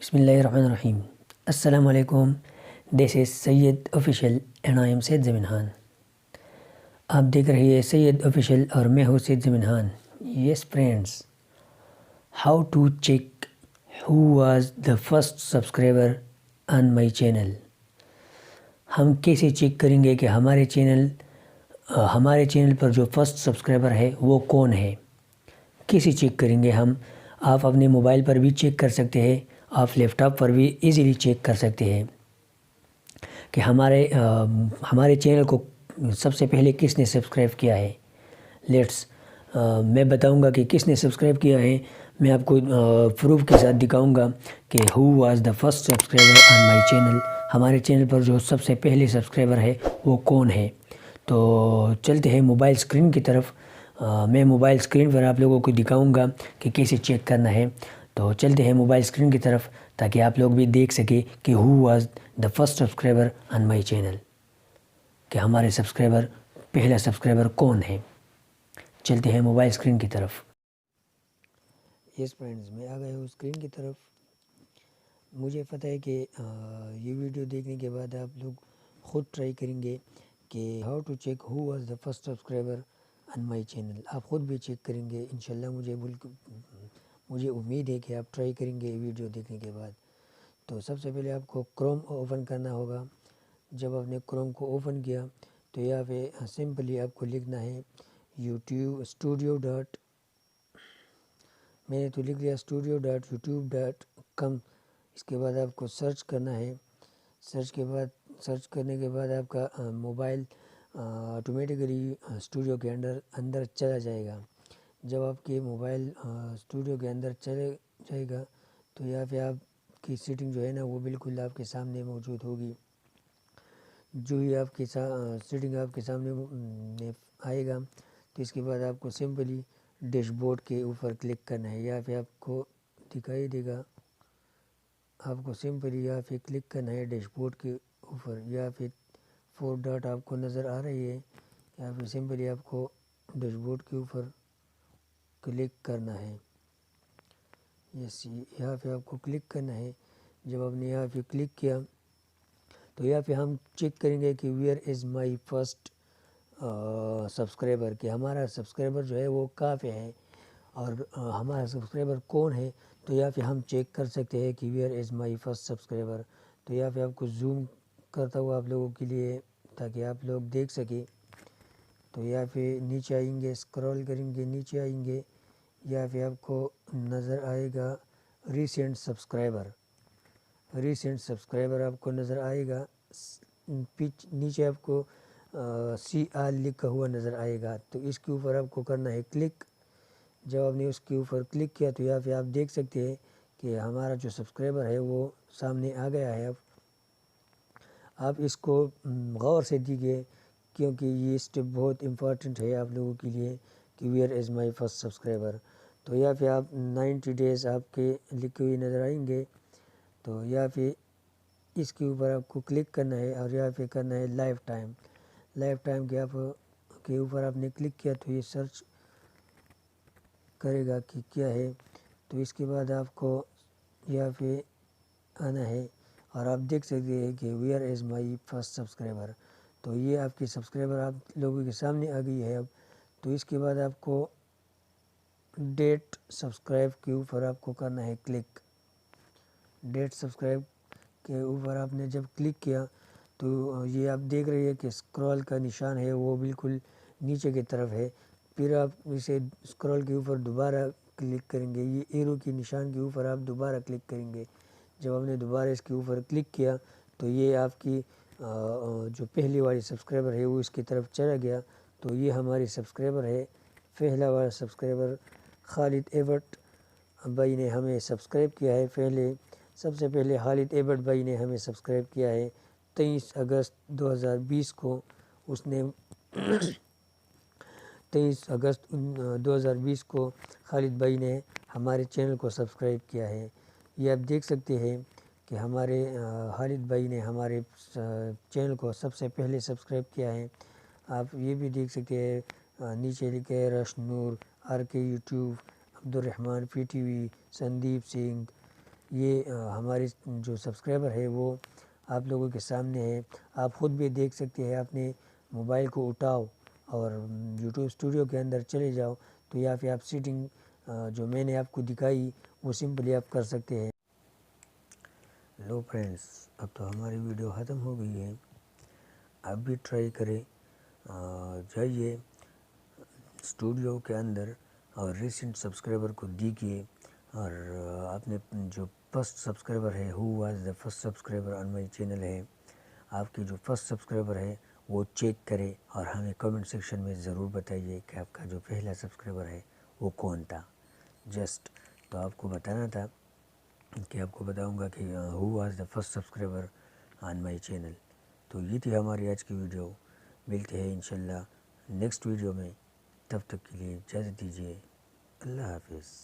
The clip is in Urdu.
بسم اللہ الرحمن الرحیم۔ السلام علیکم، دس از سید آفیشیل اینڈ آئی ایم سید زمین خان۔ آپ دیکھ رہی ہے سید آفیشیل اور میں ہوں Syed Zameen Khan. Yes friends, how to check who was the first subscriber on my channel. ہم کیسے چیک کریں گے کہ ہمارے چینل پر جو فرسٹ سبسکرائبر ہے وہ کون ہے؟ کیسے چیک کریں گے ہم؟ آپ اپنے موبائل پر بھی چیک کر سکتے ہیں، آپ لیپ ٹاپ پر بھی ایزیلی چیک کر سکتے ہیں کہ ہمارے چینل کو سب سے پہلے کس نے سبسکرائب کیا ہے۔ میں بتاؤں گا کہ کس نے سبسکرائب کیا ہے۔ میں آپ کو پروف کے ساتھ دکھاؤں گا کہ ہو was the first subscriber on my channel. ہمارے چینل پر جو سب سے پہلے سبسکرائبر ہے وہ کون ہے۔ تو چلتے ہیں موبائل اسکرین کی طرف۔ میں موبائل اسکرین پر آپ لوگوں کو دکھاؤں گا کہ کیسے چیک کرنا ہے۔ تو چلتے ہیں موبائل اسکرین کی طرف تاکہ آپ لوگ بھی دیکھ سکیں کہ ہو was the first subscriber on my channel, کہ ہمارے پہلا سبسکرائبر کون ہے۔ چلتے ہیں موبائل اسکرین کی طرف۔ یس فرینڈز، میں آ گیا ہوں اسکرین کی طرف۔ مجھے پتہ ہے کہ یہ ویڈیو دیکھنے کے بعد آپ لوگ خود ٹرائی کریں گے کہ how to check who was the first subscriber on my channel. آپ خود بھی چیک کریں گے انشاءاللہ۔ مجھے امید ہے کہ آپ ٹرائی کریں گے ویڈیو دیکھنے کے بعد۔ تو سب سے پہلے آپ کو کروم اوپن کرنا ہوگا۔ جب آپ نے کروم کو اوپن کیا تو یہاں پہ سمپلی آپ کو لکھنا ہے یوٹیوب اسٹوڈیو ڈاٹ، میں نے تو لکھ لیا studio.youtube.com۔ اس کے بعد آپ کو سرچ کرنا ہے۔ سرچ کرنے کے بعد آپ کا موبائل آٹومیٹکلی اسٹوڈیو کے اندر چلا جائے گا۔ جب آپ کے موبائل اسٹوڈیو کے اندر چلے جائے گا تو یہاں پہ آپ کی سیٹنگ جو ہے نا وہ بالکل آپ کے سامنے موجود ہوگی۔ جو ہی آپ کی سیٹنگ آپ کے سامنے آئے گا تو اس کے بعد آپ کو سمپلی ڈیش بورڈ کے اوپر کلک کرنا ہے۔ یہاں پہ آپ کو دکھائی دے گا، آپ کو سمپلی یہاں پہ کلک کرنا ہے ڈیش بورڈ کے اوپر۔ یہاں پہ 4 ڈاٹ آپ کو نظر آ رہی ہے، یہاں پہ سمپلی آپ کو ڈیش بورڈ کے اوپر کلک کرنا ہے۔ یہاں پہ آپ کو کلک کرنا ہے۔ جب آپ نے یہاں پہ کلک کیا تو یہاں پہ ہم چیک کریں گے کہ where is my first subscriber, کہ ہمارا سبسکرائبر جو ہے وہ کہاں پہ ہے اور ہمارا سبسکرائبر کون ہے۔ تو یہاں پہ ہم چیک کر سکتے ہیں کہ where is my first subscriber. تو یہاں پہ آپ کو زوم کرتا ہوا آپ لوگوں کے لیے تاکہ آپ لوگ دیکھ سکیں۔ تو یہاں پہ نیچے آئیں گے، اسکرول کریں گے، نیچے آئیں گے، یہاں پہ آپ کو نظر آئے گا ریسنٹ سبسکرائبر آپ کو نظر آئے گا۔ نیچے آپ کو سی آل لکھا ہوا نظر آئے گا۔ تو اس کے اوپر آپ کو کرنا ہے کلک۔ جب آپ نے اس کے اوپر کلک کیا تو یہاں پہ آپ دیکھ سکتے ہیں کہ ہمارا جو سبسکرائبر ہے وہ سامنے آ گیا ہے۔ اب آپ اس کو غور سے دیکھیے کیونکہ یہ اسٹیپ بہت امپورٹنٹ ہے آپ لوگوں کے لیے کہ where is my first subscriber. تو یہاں پہ آپ 90 ڈیز آپ کے لکھے ہوئے نظر آئیں گے۔ تو یہاں پہ اس کے اوپر آپ کو کلک کرنا ہے اور یہاں پہ کرنا ہے لائف ٹائم کے اوپر آپ نے کلک کیا تو یہ سرچ کرے گا کہ کیا ہے۔ تو اس کے بعد آپ کو یہاں پہ آنا ہے اور آپ دیکھ سکتے ہیں کہ where is my first subscriber. تو یہ آپ کی سبسکرائبر آپ لوگوں کے سامنے آ گئی ہے اب۔ تو اس کے بعد آپ کو ڈیٹ سبسکرائب کے اوپر آپ کو کرنا ہے کلک۔ ڈیٹ سبسکرائب کے اوپر آپ نے جب کلک کیا تو یہ آپ دیکھ رہے ہیں کہ اسکرول کا نشان ہے وہ بالکل نیچے کی طرف ہے۔ پھر آپ اسے اسکرول کے اوپر دوبارہ کلک کریں گے، یہ ایرو کے نشان کے اوپر آپ دوبارہ کلک کریں گے۔ جب آپ نے دوبارہ اس کے اوپر کلک کیا تو یہ آپ کی جو پہلی والی سبسکرائبر ہے وہ اس کی طرف چلا گیا۔ تو یہ ہماری سبسکرائبر ہے، پہلا والا سبسکرائبر خالد ایبٹ بھائی نے ہمیں سبسکرائب کیا ہے۔ سب سے پہلے خالد ایبٹ بھائی نے ہمیں سبسکرائب کیا ہے 23 اگست 2020 کو۔ اس نے 23 اگست 2020 کو خالد بھائی نے ہمارے چینل کو سبسکرائب کیا ہے۔ یہ آپ دیکھ سکتے ہیں کہ ہمارے خالد بھائی نے ہمارے چینل کو سب سے پہلے سبسکرائب کیا ہے۔ آپ یہ بھی دیکھ سکتے ہیں نیچے لکھے ہے رش نور، آر کے یوٹیوب، عبد الرحمن P T V, Sandeep Singh, یہ ہمارے جو سبسکرائبر ہے وہ آپ لوگوں کے سامنے ہے، آپ خود بھی دیکھ سکتے ہیں۔ اپنے موبائل کو اٹھاؤ اور یوٹیوب اسٹوڈیو کے اندر چلے جاؤ، تو یہاں پہ آپ سیٹنگ جو میں نے آپ کو دکھائی وہ سمپلی آپ کر سکتے ہیں۔ لو فرینڈس، اب تو ہماری ویڈیو ختم ہو گئی ہے، آپ بھی ٹرائی کریں، جائیے اسٹوڈیو کے اندر اور ریسنٹ سبسکرائبر کو دیکھیے، اور اپنے جو فرسٹ سبسکرائبر ہے، ہو was the first subscriber on my channel ہے، آپ کی جو فرسٹ سبسکرائبر ہے وہ چیک کرے اور ہمیں کمنٹ سیکشن میں ضرور بتائیے کہ آپ کا جو پہلا سبسکرائبر ہے وہ کون تھا۔ جسٹ تو آپ کو بتانا تھا کہ آپ کو بتاؤں گا کہ ہو was the first subscriber on my channel. تو یہ تھی ہماری آج کی ویڈیو، ملتے ہیں انشاءاللہ نیکسٹ ویڈیو میں، تب تک کے لیے اجازت دیجیے، اللہ حافظ۔